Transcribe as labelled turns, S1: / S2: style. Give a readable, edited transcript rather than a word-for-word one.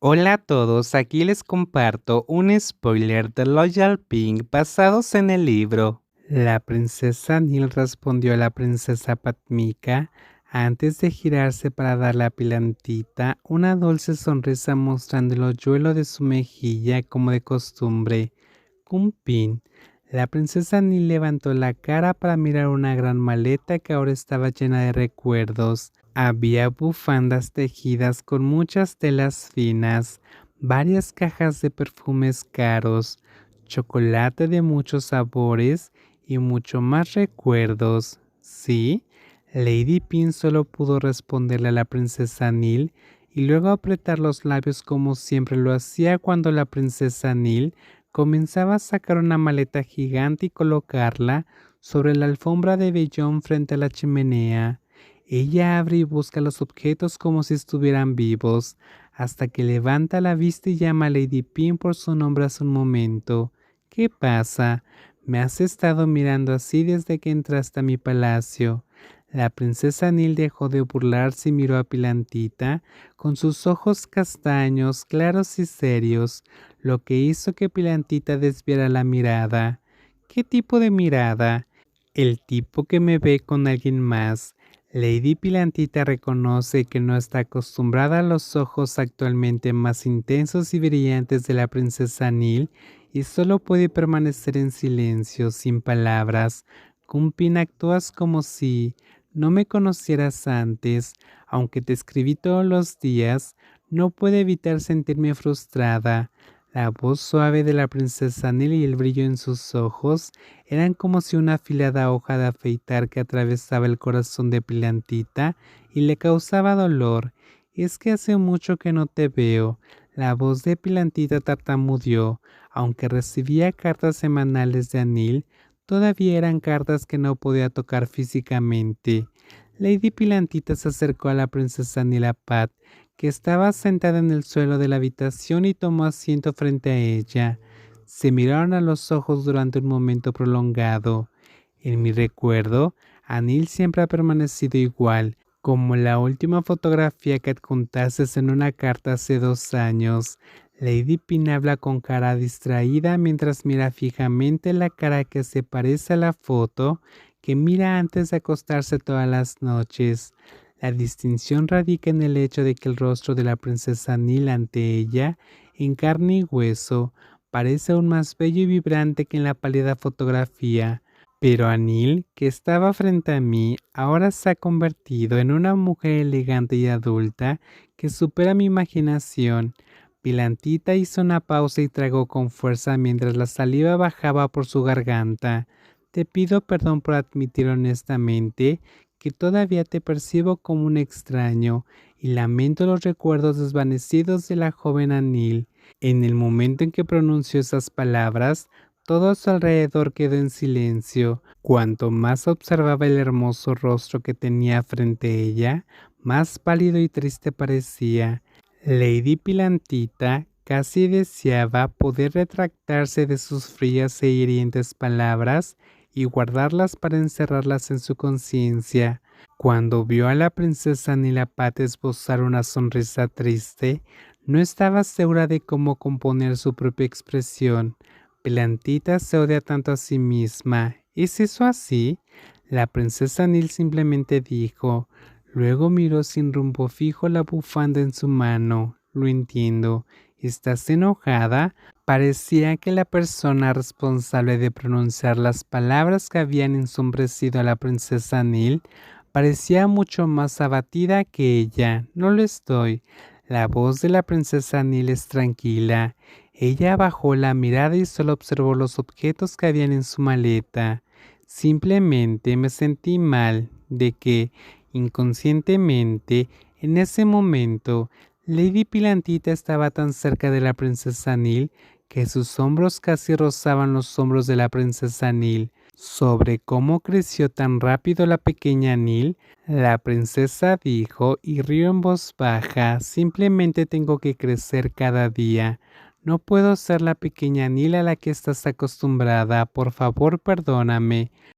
S1: Hola a todos, aquí les comparto un spoiler de Loyal Pink basados en el libro. La princesa Nil respondió a la princesa Patmika antes de girarse para darle a Pilantita una dulce sonrisa mostrando el hoyuelo de su mejilla como de costumbre. Cumpín. La princesa Nil levantó la cara para mirar una gran maleta que ahora estaba llena de recuerdos. Había bufandas tejidas con muchas telas finas, varias cajas de perfumes caros, chocolate de muchos sabores y mucho más recuerdos. ¿Sí? Lady Pin solo pudo responderle a la princesa Nil y luego apretar los labios como siempre lo hacía cuando la princesa Nil comenzaba a sacar una maleta gigante y colocarla sobre la alfombra de vellón frente a la chimenea. Ella abre y busca los objetos como si estuvieran vivos, hasta que levanta la vista y llama a Lady Pin por su nombre hace un momento. ¿Qué pasa? Me has estado mirando así desde que entraste a mi palacio. La princesa Nil dejó de burlarse y miró a Pilantita con sus ojos castaños, claros y serios, lo que hizo que Pilantita desviara la mirada. ¿Qué tipo de mirada? El tipo que me ve con alguien más. Lady Pilantita reconoce que no está acostumbrada a los ojos actualmente más intensos y brillantes de la princesa Nil y solo puede permanecer en silencio, sin palabras. Cumpin, actúas como si no me conocieras antes, aunque te escribí todos los días, no puedo evitar sentirme frustrada. La voz suave de la princesa Nil y el brillo en sus ojos eran como si una afilada hoja de afeitar que atravesaba el corazón de Pilantita y le causaba dolor. Es que hace mucho que no te veo. La voz de Pilantita tartamudeó, aunque recibía cartas semanales de Anil, todavía eran cartas que no podía tocar físicamente. Lady Pilantita se acercó a la princesa Nilapat, que estaba sentada en el suelo de la habitación y tomó asiento frente a ella. Se miraron a los ojos durante un momento prolongado. En mi recuerdo, Anil siempre ha permanecido igual, como la última fotografía que adjuntases en una carta hace 2 años. Lady Pin habla con cara distraída mientras mira fijamente la cara que se parece a la foto que mira antes de acostarse todas las noches. La distinción radica en el hecho de que el rostro de la princesa Nil ante ella, en carne y hueso, parece aún más bello y vibrante que en la pálida fotografía. Pero Anil, que estaba frente a mí, ahora se ha convertido en una mujer elegante y adulta que supera mi imaginación. Pilantita hizo una pausa y tragó con fuerza mientras la saliva bajaba por su garganta. Te pido perdón por admitir honestamente que todavía te percibo como un extraño y lamento los recuerdos desvanecidos de la joven Anil. En el momento en que pronunció esas palabras, todo a su alrededor quedó en silencio. Cuanto más observaba el hermoso rostro que tenía frente a ella, más pálido y triste parecía. Lady Pilantita casi deseaba poder retractarse de sus frías e hirientes palabras y guardarlas para encerrarlas en su conciencia. Cuando vio a la princesa Nilapat esbozar una sonrisa triste, no estaba segura de cómo componer su propia expresión. Pilantita se odia tanto a sí misma. ¿Es eso así? La princesa Nil simplemente dijo. Luego miró sin rumbo fijo la bufanda en su mano. Lo entiendo. ¿Estás enojada? Parecía que la persona responsable de pronunciar las palabras que habían ensombrecido a la princesa Nil parecía mucho más abatida que ella. No lo estoy. La voz de la princesa Nil es tranquila. Ella bajó la mirada y solo observó los objetos que habían en su maleta. Simplemente me sentí mal de que, inconscientemente, en ese momento, Lady Pilantita estaba tan cerca de la princesa Nil que sus hombros casi rozaban los hombros de la princesa Nil. Sobre cómo creció tan rápido la pequeña Nil, la princesa dijo y rió en voz baja, simplemente tengo que crecer cada día. No puedo ser la pequeña Nil a la que estás acostumbrada, por favor perdóname.